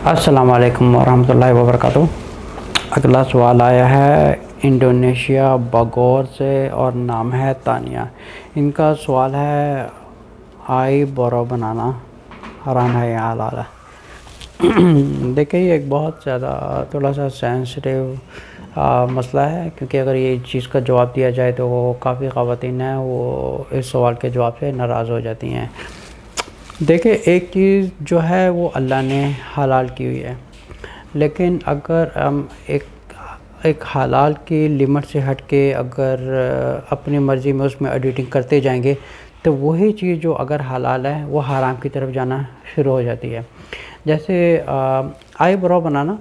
السلام علیکم ورحمۃ اللہ وبرکاتہ۔ اگلا سوال آیا ہے انڈونیشیا بگور سے اور نام ہے تانیہ۔ ان کا سوال ہے آئی برو بنانا حرام ہے یا حلال ہے؟ دیکھیں یہ ایک بہت زیادہ تھوڑا سا سینسٹیو مسئلہ ہے، کیونکہ اگر یہ چیز کا جواب دیا جائے تو وہ کافی خواتین ہیں وہ اس سوال کے جواب سے ناراض ہو جاتی ہیں۔ دیکھیں ایک چیز جو ہے وہ اللہ نے حلال کی ہوئی ہے، لیکن اگر ہم ایک حلال کی لمٹ سے ہٹ کے اگر اپنی مرضی میں اس میں ایڈیٹنگ کرتے جائیں گے تو وہی چیز جو اگر حلال ہے وہ حرام کی طرف جانا شروع ہو جاتی ہے۔ جیسے آئی برو بنانا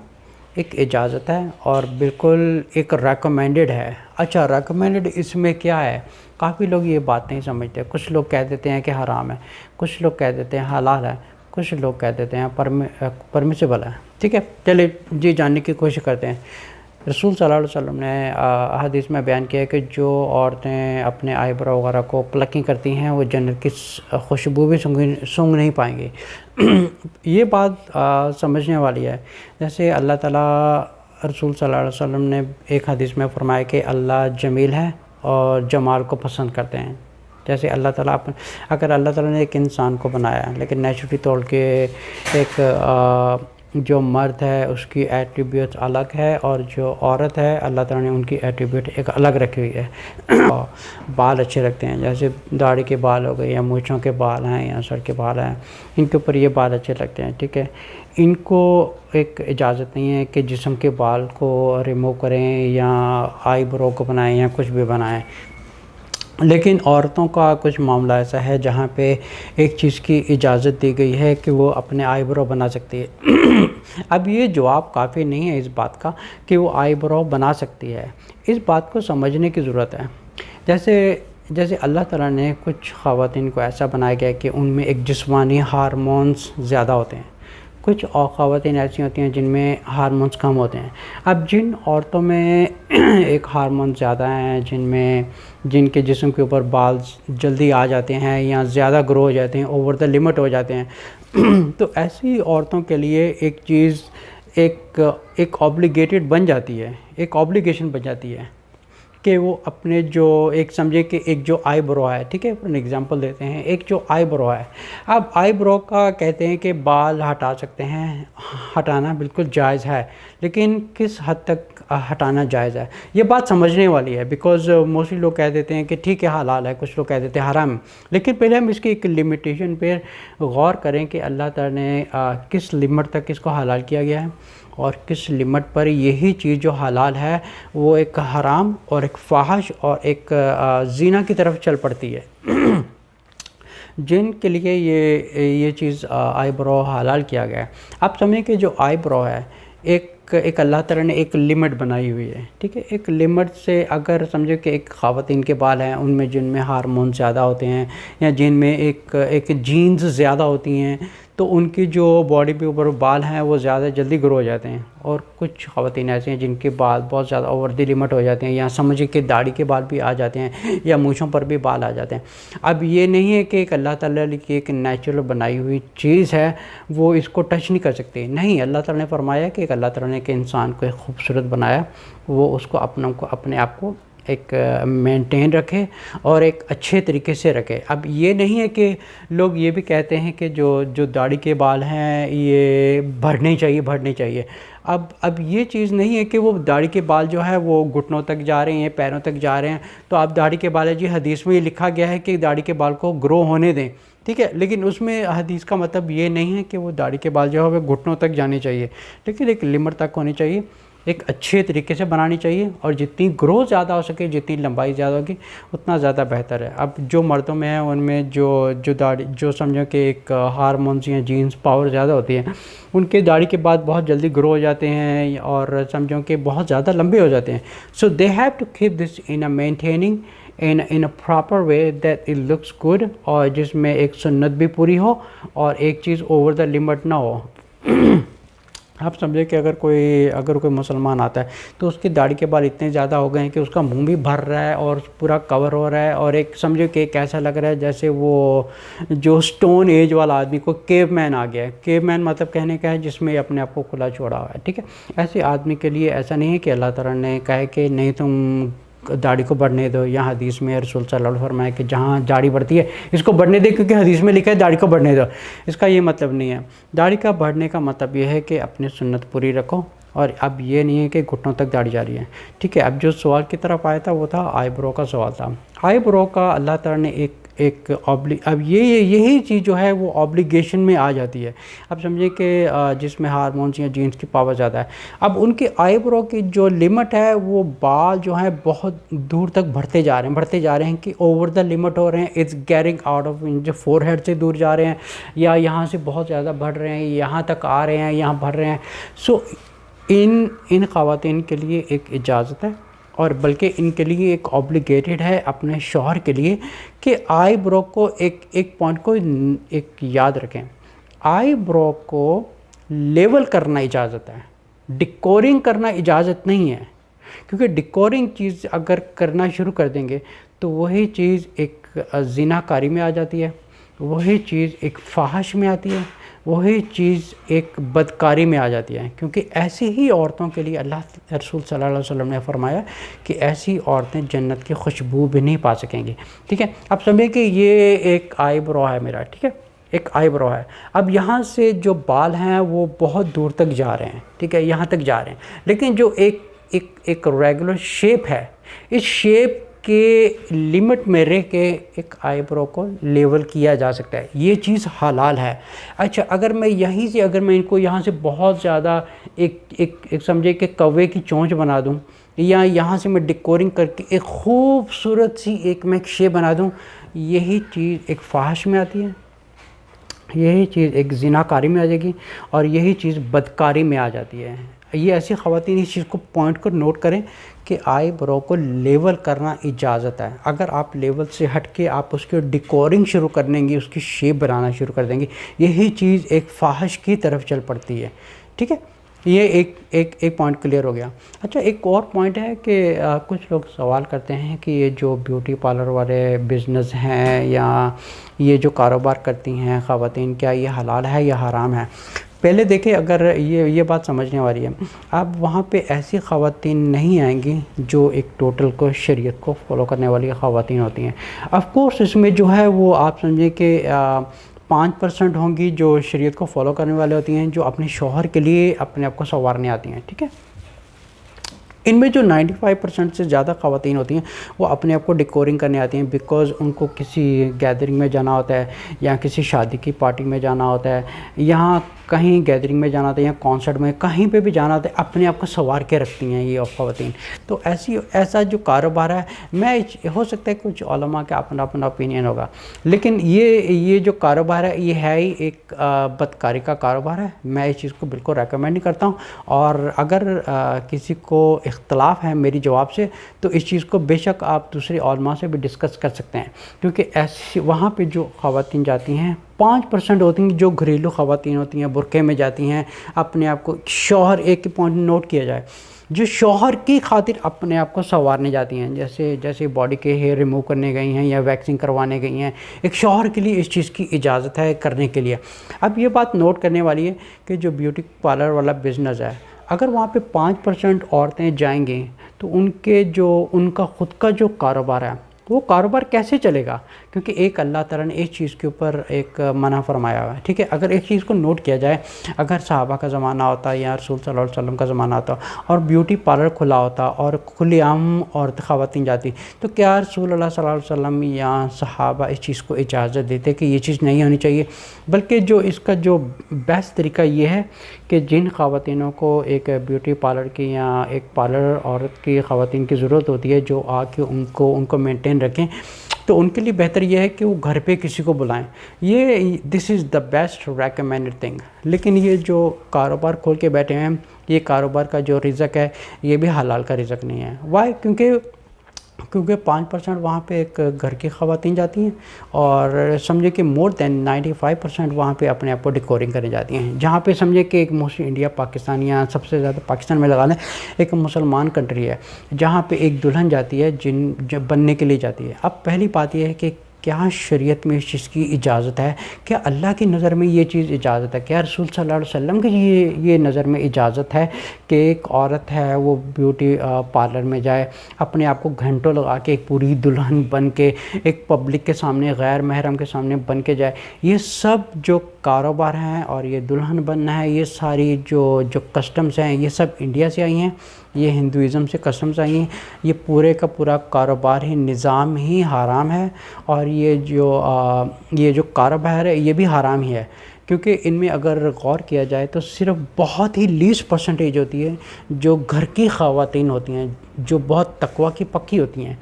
ایک اجازت ہے اور بالکل ایک ریکمینڈڈ ہے۔ اچھا ریکمینڈڈ اس میں کیا ہے؟ کافی لوگ یہ بات نہیں سمجھتے۔ کچھ لوگ کہہ دیتے ہیں کہ حرام ہے، کچھ لوگ کہہ دیتے ہیں حلال ہے، کچھ لوگ کہہ دیتے ہیں پرمیسیبل ہے۔ ٹھیک ہے، چلے جی جاننے کی کوشش کرتے ہیں۔ رسول صلی اللہ علیہ وسلم نے حدیث میں بیان کیا ہے کہ جو عورتیں اپنے آئی برو وغیرہ کو پلکنگ کرتی ہیں وہ جنت کی خوشبو بھی سونگھ نہیں پائیں گی۔ یہ بات سمجھنے والی ہے۔ جیسے اللہ تعالیٰ رسول صلی اللہ علیہ وسلم نے ایک حدیث میں فرمایا کہ اللہ جمیل ہے اور جمال کو پسند کرتے ہیں۔ جیسے اللہ تعالیٰ اگر اللہ تعالیٰ نے ایک انسان کو بنایا لیکن نیچرلی طور کے ایک جو مرد ہے اس کی ایٹریبیوٹ الگ ہے اور جو عورت ہے اللہ تعالیٰ نے ان کی ایٹریبیوٹ ایک الگ رکھی ہوئی ہے۔ بال اچھے رکھتے ہیں، جیسے داڑھی کے بال ہو گئے یا مونچھوں کے بال ہیں یا سر کے بال ہیں، ان کے اوپر یہ بال اچھے لگتے ہیں۔ ٹھیک ہے، ان کو ایک اجازت نہیں ہے کہ جسم کے بال کو ریموو کریں یا آئی برو کو بنائیں یا کچھ بھی بنائیں۔ لیکن عورتوں کا کچھ معاملہ ایسا ہے جہاں پہ ایک چیز کی اجازت دی گئی ہے کہ وہ اپنے آئی برو بنا سکتی ہے۔ اب یہ جواب کافی نہیں ہے اس بات کا کہ وہ آئی برو بنا سکتی ہے، اس بات کو سمجھنے کی ضرورت ہے۔ جیسے اللہ تعالیٰ نے کچھ خواتین کو ایسا بنایا گیا کہ ان میں ایک جسمانی ہارمونز زیادہ ہوتے ہیں، کچھ اور خواتین ایسی ہوتی ہیں جن میں ہارمونز کم ہوتے ہیں۔ اب جن عورتوں میں ایک ہارمون زیادہ ہیں، جن کے جسم کے اوپر بال جلدی آ جاتے ہیں یا زیادہ گرو ہو جاتے ہیں، اوور دا لمٹ ہو جاتے ہیں، تو ایسی عورتوں کے لیے ایک چیز ایک آبلیگیٹڈ بن جاتی ہے، ایک آبلیگیشن بن جاتی ہے کہ وہ اپنے جو ایک سمجھے کہ ایک جو آئی برو ہے، ٹھیک ہے فار ایگزامپل دیتے ہیں، ایک جو آئی برو ہے، اب آئی برو کا کہتے ہیں کہ بال ہٹا سکتے ہیں، ہٹانا بالکل جائز ہے، لیکن کس حد تک ہٹانا جائز ہے یہ بات سمجھنے والی ہے، بیکاز موسٹلی لوگ کہہ دیتے ہیں کہ ٹھیک ہے حلال ہے، کچھ لوگ کہہ دیتے ہیں حرام، لیکن پہلے ہم اس کی ایک لمیٹیشن پہ غور کریں کہ اللہ تعالیٰ نے کس لمٹ تک اس کو حلال کیا گیا ہے اور کس لمٹ پر یہی چیز جو حلال ہے وہ ایک حرام اور ایک فاحش اور ایک زنا کی طرف چل پڑتی ہے۔ جن کے لیے یہ چیز آئی برو حلال کیا گیا ہے، اب سمجھیں کہ جو آئی برو ہے ایک اللہ تعالیٰ نے ایک لمٹ بنائی ہوئی ہے، ٹھیک ہے، ایک لمٹ سے اگر سمجھو کہ ایک خواتین کے بال ہیں ان میں جن میں ہارمون زیادہ ہوتے ہیں یا جن میں ایک جینز زیادہ ہوتی ہیں تو ان کی جو باڈی پہ اوپر بال ہیں وہ زیادہ جلدی گرو ہو جاتے ہیں، اور کچھ خواتین ایسی ہیں جن کے بال بہت زیادہ اوور دی لمٹ ہو جاتے ہیں یا سمجھے کہ داڑھی کے بال بھی آ جاتے ہیں یا مونچھوں پر بھی بال آ جاتے ہیں۔ اب یہ نہیں ہے کہ ایک اللہ تعالیٰ کی ایک نیچرل بنائی ہوئی چیز ہے وہ اس کو ٹچ نہیں کر سکتی، نہیں، اللہ تعالیٰ نے فرمایا کہ ایک اللہ تعالیٰ نے ایک انسان کو ایک خوبصورت بنایا، وہ اس کو اپنے آپ کو ایک مینٹین رکھے اور ایک اچھے طریقے سے رکھے۔ اب یہ نہیں ہے کہ لوگ یہ بھی کہتے ہیں کہ جو داڑھی کے بال ہیں یہ بڑھنے چاہیے۔ اب یہ چیز نہیں ہے کہ وہ داڑھی کے بال جو ہے وہ گھٹنوں تک جا رہے ہیں، پیروں تک جا رہے ہیں، تو اب داڑھی کے بال ہے جی حدیث میں یہ لکھا گیا ہے کہ داڑھی کے بال کو گرو ہونے دیں، ٹھیک ہے، لیکن اس میں حدیث کا مطلب یہ نہیں ہے کہ وہ داڑھی کے بال جو ہے وہ گھٹنوں تک جانے چاہیے، لیکن ایک لمٹ تک ہونی چاہیے، ایک اچھے طریقے سے بنانی چاہیے، اور جتنی گرو زیادہ ہو سکے، جتنی لمبائی زیادہ ہوگی اتنا زیادہ بہتر ہے۔ اب جو مردوں میں ہیں ان میں جو داڑھی جو سمجھو کہ ایک ہارمونز یا جینز پاور زیادہ ہوتی ہے، ان کے داڑھی کے بعد بہت جلدی گرو ہو جاتے ہیں اور سمجھو کہ بہت زیادہ لمبے ہو جاتے ہیں۔ So they have to keep this in a maintaining in a proper way that it looks good، اور جس میں ایک سنت بھی پوری ہو اور ایک چیز اوور دا لمٹ نہ ہو۔ آپ سمجھے کہ اگر کوئی مسلمان آتا ہے تو اس کی داڑھی کے بال اتنے زیادہ ہو گئے ہیں کہ اس کا منہ بھی بھر رہا ہے اور پورا کور ہو رہا ہے، اور ایک سمجھو کہ کیسا لگ رہا ہے جیسے وہ جو سٹون ایج والا آدمی کو کیو مین آ گیا ہے۔ کیو مین مطلب کہنے کا ہے جس میں اپنے آپ کو کھلا چھوڑا ہوا ہے، ٹھیک ہے۔ ایسے آدمی کے لیے ایسا نہیں ہے کہ اللہ تعالیٰ نے کہا کہ نہیں تم داڑھی کو بڑھنے دو، یا حدیث میں رسول صلی اللہ علیہ وسلم فرمایا کہ جہاں داڑھی بڑھتی ہے اس کو بڑھنے دے، کیونکہ حدیث میں لکھا ہے داڑھی کو بڑھنے دو۔ اس کا یہ مطلب نہیں ہے۔ داڑھی کا بڑھنے کا مطلب یہ ہے کہ اپنی سنت پوری رکھو، اور اب یہ نہیں ہے کہ گھٹنوں تک داڑھی جا رہی ہے، ٹھیک ہے۔ اب جو سوال کی طرف آیا تھا وہ تھا آئی برو کا سوال تھا۔ آئی برو کا اللہ تعالیٰ نے اب یہی چیز جو ہے وہ آبلیگیشن میں آ جاتی ہے۔ اب سمجھیں کہ جس میں ہارمونس یا جینس کی پاور زیادہ ہے، اب ان کی آئی برو کی جو لمٹ ہے وہ بال جو ہیں بہت دور تک بڑھتے جا رہے ہیں کہ اوور دا لمٹ ہو رہے ہیں، اٹس گیٹنگ آؤٹ آف، جو فور ہیڈ سے دور جا رہے ہیں، یا یہاں سے بہت زیادہ بڑھ رہے ہیں، یہاں تک آ رہے ہیں، یہاں بڑھ رہے ہیں۔ سو ان خواتین کے لیے ایک اجازت ہے، اور بلکہ ان کے لیے ایک اوبلیگیٹڈ ہے اپنے شوہر کے لیے کہ آئی برو کو ایک پوائنٹ کو ایک یاد رکھیں، آئی برو کو لیول کرنا اجازت ہے، ڈیکورنگ کرنا اجازت نہیں ہے، کیونکہ ڈیکورنگ چیز اگر کرنا شروع کر دیں گے تو وہی چیز ایک زناکاری میں آ جاتی ہے، وہی چیز ایک فحش میں آتی ہے، وہی چیز ایک بدکاری میں آ جاتی ہے، کیونکہ ایسی ہی عورتوں کے لیے اللہ رسول صلی اللہ علیہ وسلم نے فرمایا کہ ایسی عورتیں جنت کی خوشبو بھی نہیں پا سکیں گی، ٹھیک ہے۔ اب سمجھیں کہ یہ ایک آئی برو ہے میرا، ٹھیک ہے، ایک آئی برو ہے۔ اب یہاں سے جو بال ہیں وہ بہت دور تک جا رہے ہیں، ٹھیک ہے، یہاں تک جا رہے ہیں، لیکن جو ایک ریگولر شیپ ہے، اس شیپ کے لمٹ میں رہ کے ایک آئی برو کو لیول کیا جا سکتا ہے، یہ چیز حلال ہے۔ اچھا، اگر میں یہیں سے ان کو یہاں سے بہت زیادہ ایک سمجھے کہ کوے کی چونچ بنا دوں، یا یہاں سے میں ڈیکورنگ کر کے ایک خوبصورت سی میں ایک شیپ بنا دوں، یہی چیز ایک فحش میں آتی ہے، یہی چیز ایک زناکاری میں آ جائے گی، اور یہی چیز بدکاری میں آ جاتی ہے۔ یہ ایسی خواتین اس چیز کو پوائنٹ کو نوٹ کریں کہ آئی برو کو لیول کرنا اجازت ہے۔ اگر آپ لیول سے ہٹ کے آپ اس کے ڈیکورنگ شروع کر دیں گی، اس کی شیپ بنانا شروع کر دیں گی، یہی چیز ایک فحش کی طرف چل پڑتی ہے، ٹھیک ہے۔ یہ ایک پوائنٹ کلیئر ہو گیا۔ اچھا، ایک اور پوائنٹ ہے کہ کچھ لوگ سوال کرتے ہیں کہ یہ جو بیوٹی پارلر والے بزنس ہیں یا یہ جو کاروبار کرتی ہیں خواتین، کیا یہ حلال ہے یا حرام ہے؟ پہلے دیکھیں، اگر یہ بات سمجھنے والی ہے، اب وہاں پہ ایسی خواتین نہیں آئیں گی جو ایک ٹوٹل کو شریعت کو فالو کرنے والی خواتین ہوتی ہیں۔ آف کورس اس میں جو ہے وہ آپ سمجھیں کہ 5% ہوں گی جو شریعت کو فالو کرنے والے ہوتی ہیں، جو اپنے شوہر کے لیے اپنے آپ کو سنوارنے آتی ہیں، ٹھیک ہے۔ ان میں جو 95% سے زیادہ خواتین ہوتی ہیں وہ اپنے آپ کو ڈیکورنگ کرنے آتی ہیں، بیکاز ان کو کسی گیدرنگ میں جانا ہوتا ہے، یا کسی شادی کی پارٹی میں جانا ہوتا ہے، یہاں کہیں گیدرنگ میں جانا ہوتا ہے، یا کانسرٹ میں کہیں پہ بھی جانا ہوتا ہے، اپنے آپ کو سنوار کے رکھتی ہیں یہ خواتین۔ تو ایسا جو کاروبار ہے، ہو سکتا ہے کچھ علماء کا اپنا اوپینین ہوگا، لیکن یہ جو کاروبار ہے یہ ہے ہی ایک بدکاری کا کاروبار ہے۔ میں اس چیز کو بالکل ریکمینڈ نہیں کرتا ہوں، اور اگر کسی کو اختلاف ہے میری جواب سے تو اس چیز کو بے شک آپ دوسرے علماء سے بھی ڈسکس کر سکتے ہیں، کیونکہ وہاں پہ جو خواتین جاتی ہیں 5% ہوتی ہیں جو گھریلو خواتین ہوتی ہیں، برقعے میں جاتی ہیں، اپنے آپ کو شوہر، ایک پوائنٹ نوٹ کیا جائے، جو شوہر کی خاطر اپنے آپ کو سنوارنے جاتی ہیں، جیسے باڈی کے ہیئر ریموو کرنے گئی ہیں یا ویکسنگ کروانے گئی ہیں، ایک شوہر کے لیے اس چیز کی اجازت ہے کرنے کے لیے۔ اب یہ بات نوٹ کرنے والی ہے کہ جو بیوٹی پارلر والا بزنس ہے، اگر وہاں پہ 5% عورتیں جائیں گی تو ان کا خود کا جو کاروبار ہے وہ کاروبار کیسے چلے گا؟ کیونکہ ایک اللہ تعالیٰ نے اس چیز کے اوپر ایک منع فرمایا ہوا ہے، ٹھیک ہے۔ اگر ایک چیز کو نوٹ کیا جائے، اگر صحابہ کا زمانہ ہوتا یا رسول صلی اللہ علیہ وسلم کا زمانہ ہوتا اور بیوٹی پارلر کھلا ہوتا اور کھلی عام عورت خواتین جاتی، تو کیا رسول اللہ صلی اللہ علیہ وسلم یا صحابہ اس چیز کو اجازت دیتے کہ یہ چیز نہیں ہونی چاہیے؟ بلکہ اس کا جو بیسٹ طریقہ یہ ہے کہ جن خواتینوں کو ایک بیوٹی پارلر کی یا ایک پارلر عورت کی خواتین کی ضرورت ہوتی ہے جو آ کے ان کو مینٹین رکھیں، تو ان کے لیے بہتر یہ ہے کہ وہ گھر پہ کسی کو بلائیں۔ دس از دا بیسٹ ریکمینڈڈ تھنگ۔ لیکن یہ جو کاروبار کھول کے بیٹھے ہیں، یہ کاروبار کا جو رزق ہے یہ بھی حلال کا رزق نہیں ہے۔ وائی؟ کیونکہ کیونکہ 5% وہاں پہ ایک گھر کی خواتین جاتی ہیں، اور سمجھے کہ مور دین 95% وہاں پہ اپنے آپ کو ڈیکورنگ کرنے جاتی ہیں، جہاں پہ سمجھے کہ ایک موسٹلی انڈیا پاکستان یا سب سے زیادہ پاکستان میں لگا لیں ایک مسلمان کنٹری ہے، جہاں پہ ایک دلہن جاتی ہے جو بننے کے لیے جاتی ہے۔ اب پہلی بات یہ ہے کہ کیا شریعت میں اس چیز کی اجازت ہے؟ کیا اللہ کی نظر میں یہ چیز اجازت ہے؟ کیا رسول صلی اللہ علیہ وسلم کی یہ نظر میں اجازت ہے کہ ایک عورت ہے وہ بیوٹی پارلر میں جائے، اپنے آپ کو گھنٹوں لگا کے ایک پوری دلہن بن کے ایک پبلک کے سامنے، غیر محرم کے سامنے بن کے جائے؟ یہ سب جو کاروبار ہیں اور یہ دلہن بننا ہے، یہ ساری جو کسٹمز ہیں، یہ سب انڈیا سے آئی ہیں، یہ ہندوازم سے کسٹمز آئی ہیں، یہ پورے کا پورا کاروبار ہی، نظام ہی حرام ہے، اور یہ جو کاروبار ہے یہ بھی حرام ہی ہے، کیونکہ ان میں اگر غور کیا جائے تو صرف بہت ہی لیسٹ پرسنٹیج ہوتی ہے جو گھر کی خواتین ہوتی ہیں، جو بہت تقوی کی پکی ہوتی ہیں،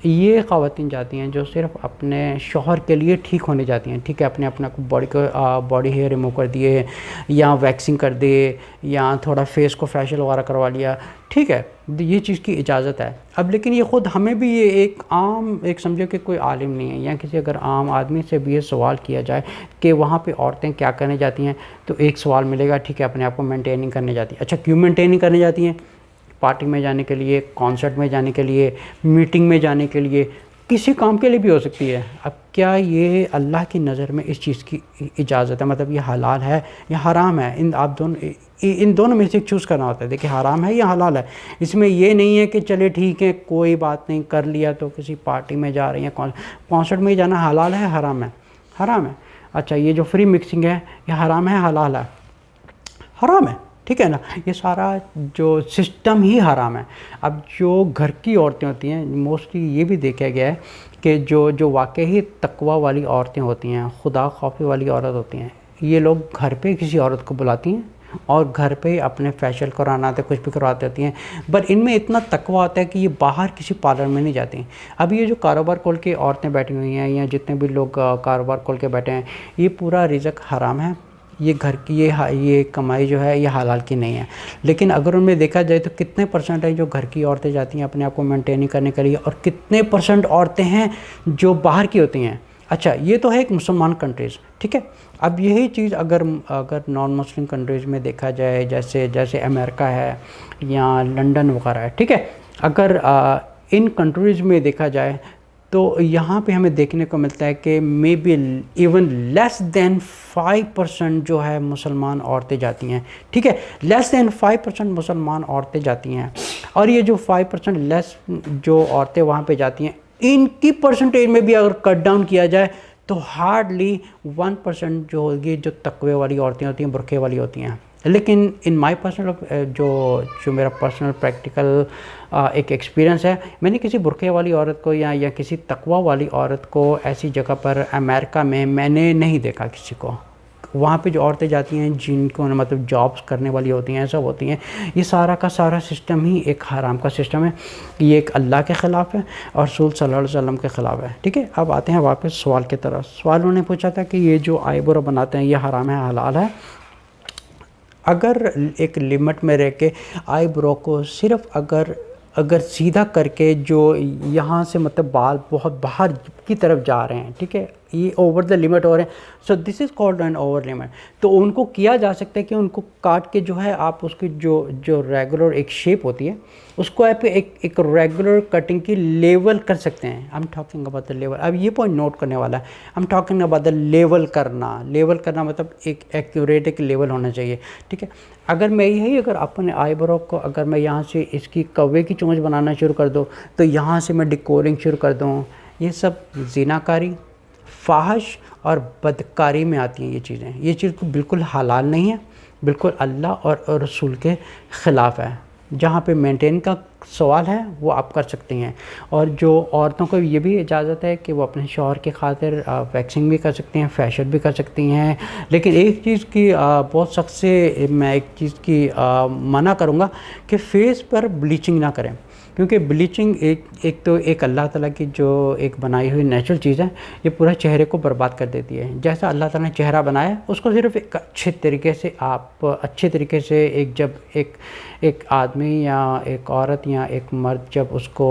یہ خواتین جاتی ہیں جو صرف اپنے شوہر کے لیے ٹھیک ہونے جاتی ہیں، ٹھیک ہے، اپنا باڈی ہیئر ریموو کر دیے، یا ویکسنگ کر دیے، یا تھوڑا فیس کو فیشل وغیرہ کروا لیا، ٹھیک ہے، یہ چیز کی اجازت ہے۔ اب لیکن یہ خود ہمیں بھی یہ ایک سمجھو کہ کوئی عالم نہیں ہے یا کسی اگر عام آدمی سے بھی یہ سوال کیا جائے کہ وہاں پہ عورتیں کیا کرنے جاتی ہیں، تو ایک سوال ملے گا، ٹھیک ہے، اپنے آپ کو مینٹیننگ کرنے جاتی ہیں۔ اچھا، کیوں مینٹیننگ کرنے جاتی ہیں؟ پارٹی میں جانے کے لیے، کانسرٹ میں جانے کے لیے، میٹنگ میں جانے کے لیے، کسی کام کے لیے بھی ہو سکتی ہے۔ اب کیا یہ اللہ کی نظر میں اس چیز کی اجازت ہے؟ مطلب یہ حلال ہے یا حرام ہے؟ ان دونوں میں سے چوز کرنا ہوتا ہے، دیکھیں حرام ہے یا حلال ہے۔ اس میں یہ نہیں ہے کہ چلے ٹھیک ہے کوئی بات نہیں، کر لیا تو کسی پارٹی میں جا رہی ہیں، کانسرٹ میں جانا حلال ہے حرام ہے؟ حرام ہے۔ اچھا، یہ جو فری مکسنگ ہے یہ حرام ہے حلال ہے؟ حرام ہے، ٹھیک ہے نا، یہ سارا جو سسٹم ہی حرام ہے۔ اب جو گھر کی عورتیں ہوتی ہیں، موسٹلی یہ بھی دیکھا گیا ہے کہ جو واقعی تقوی والی عورتیں ہوتی ہیں، خدا خوفی والی عورت ہوتی ہیں، یہ لوگ گھر پہ کسی عورت کو بلاتی ہیں اور گھر پہ اپنے فیشل کرانا آتے، کچھ بھی کرواتے ہوتی ہیں، بٹ ان میں اتنا تقوی ہوتا ہے کہ یہ باہر کسی پارلر میں نہیں جاتی ہیں۔ اب یہ جو کاروبار کھول کے عورتیں بیٹھی ہوئی ہیں یا جتنے بھی لوگ کاروبار کھول کے بیٹھے ہیں، یہ پورا رزق حرام ہے، یہ گھر کی یہ کمائی جو ہے یہ حلال کی نہیں ہے۔ لیکن اگر ان میں دیکھا جائے تو کتنے پرسنٹ ہیں جو گھر کی عورتیں جاتی ہیں اپنے آپ کو مینٹیننگ کرنے کے لیے، اور کتنے پرسنٹ عورتیں ہیں جو باہر کی ہوتی ہیں؟ اچھا، یہ تو ہے ایک مسلمان کنٹریز، ٹھیک ہے۔ اب یہی چیز اگر نان مسلم کنٹریز میں دیکھا جائے، جیسے امریکہ ہے یا لنڈن وغیرہ ہے، ٹھیک ہے، اگر ان کنٹریز میں دیکھا جائے تو یہاں پہ ہمیں دیکھنے کو ملتا ہے کہ مے بی ایون لیس دین 5% جو ہے مسلمان عورتیں جاتی ہیں، ٹھیک ہے، لیس دین 5% مسلمان عورتیں جاتی ہیں، اور یہ جو 5% لیس جو عورتیں وہاں پہ جاتی ہیں، ان کی پرسنٹیج میں بھی اگر کٹ ڈاؤن کیا جائے تو ہارڈلی 1% جو ہوگی جو تقوی والی عورتیں ہوتی ہیں، برقعے والی ہوتی ہیں۔ لیکن ان مائی پرسنل جو میرا پرسنل پریکٹیکل ایک ایکسپیرینس ہے، میں نے کسی برقعے والی عورت کو یا کسی تقوی والی عورت کو ایسی جگہ پر امریکہ میں نے نہیں دیکھا کسی کو۔ وہاں پہ جو عورتیں جاتی ہیں جن کو مطلب جابس کرنے والی ہوتی ہیں، ایسا ہوتی ہیں، یہ سارا کا سارا سسٹم ہی ایک حرام کا سسٹم ہے، یہ ایک اللہ کے خلاف ہے اور رسول صلی اللہ علیہ وسلم کے خلاف ہے، ٹھیک ہے۔ اب آتے ہیں واپس سوال کی طرف۔ سوال انہوں نے پوچھا تھا کہ یہ جو آئی برو بناتے ہیں یہ حرام ہے حلال ہے؟ اگر ایک لمٹ میں رہ کے آئی برو کو صرف اگر سیدھا کر کے جو یہاں سے مطلب بال بہت باہر کی طرف جا رہے ہیں، ٹھیک ہے، یہ اوور دا لمٹ ہو رہے ہیں، so this is called an over limit, تو ان کو کیا جا سکتا ہے کہ ان کو کاٹ کے جو ہے آپ اس کی جو ریگولر ایک شیپ ہوتی ہے اس کو آپ ایک ریگولر کٹنگ کی لیول کر سکتے ہیں۔ I am talking about the level, اب یہ پوائنٹ نوٹ کرنے والا ہے، I am talking about the level کرنا مطلب ایک ایکوریٹ ایک لیول ہونا چاہیے، ٹھیک ہے۔ اگر اپنے آئی برو کو اگر میں یہاں سے اس کی کوے کی چونچ بنانا شروع کر دوں تو یہاں سے میں ڈیکورنگ شروع کر دوں، یہ سب زیناکاری، فاحش اور بدکاری میں آتی ہیں یہ چیز بالکل حلال نہیں ہے، بالکل اللہ اور رسول کے خلاف ہے۔ جہاں پہ مینٹین کا سوال ہے وہ آپ کر سکتے ہیں، اور جو عورتوں کو یہ بھی اجازت ہے کہ وہ اپنے شوہر کی خاطر ویکسنگ بھی کر سکتی ہیں، فیشل بھی کر سکتی ہیں، لیکن ایک چیز کی بہت سخت سے میں ایک چیز کی منع کروں گا کہ فیس پر بلیچنگ نہ کریں، کیونکہ بلیچنگ ایک اللہ تعالیٰ کی جو ایک بنائی ہوئی نیچرل چیز ہے، یہ پورا چہرے کو برباد کر دیتی ہے۔ جیسا اللہ تعالیٰ نے چہرہ بنایا ہے اس کو صرف ایک اچھے طریقے سے جب ایک آدمی یا ایک عورت یا ایک مرد جب اس کو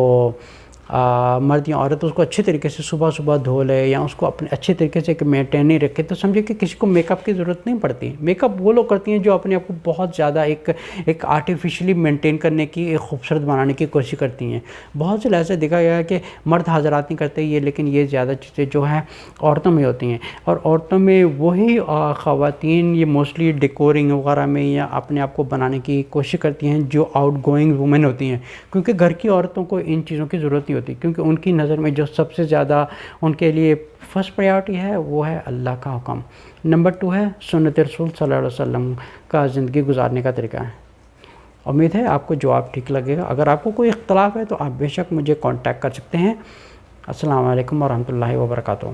مرد یا عورت اس کو اچھے طریقے سے صبح صبح دھو لے یا اس کو اپنے اچھے طریقے سے مینٹین نہیں رکھے تو سمجھے کہ کسی کو میک اپ کی ضرورت نہیں پڑتی. میک اپ وہ لوگ کرتی ہیں جو اپنے آپ کو بہت زیادہ ایک آرٹیفیشلی مینٹین کرنے کی، ایک خوبصورت بنانے کی کوشش کرتی ہیں. بہت سے لحاظ سے دیکھا گیا ہے کہ مرد حضرات نہیں کرتے یہ، لیکن یہ زیادہ چیزیں جو ہیں عورتوں میں ہوتی ہیں. اور عورتوں میں وہی خواتین یہ موسٹلی ڈیکورنگ وغیرہ میں یا اپنے آپ کو بنانے کی کوشش کرتی ہیں جو آؤٹ گوئنگ وومن ہوتی ہیں، کیونکہ گھر کی عورتوں کو ان چیزوں کی ضرورت نہیں ہوتی، کیونکہ ان کی نظر میں جو سب سے زیادہ ان کے لیے فرسٹ پریارٹی ہے وہ ہے اللہ کا حکم. نمبر 2 ہے سنت رسول صلی اللہ علیہ وسلم کا زندگی گزارنے کا طریقہ ہے. امید ہے آپ کو جواب ٹھیک لگے گا. اگر آپ کو کوئی اختلاف ہے تو آپ بے شک مجھے کانٹیکٹ کر سکتے ہیں. السلام علیکم ورحمۃ اللہ وبرکاتہ.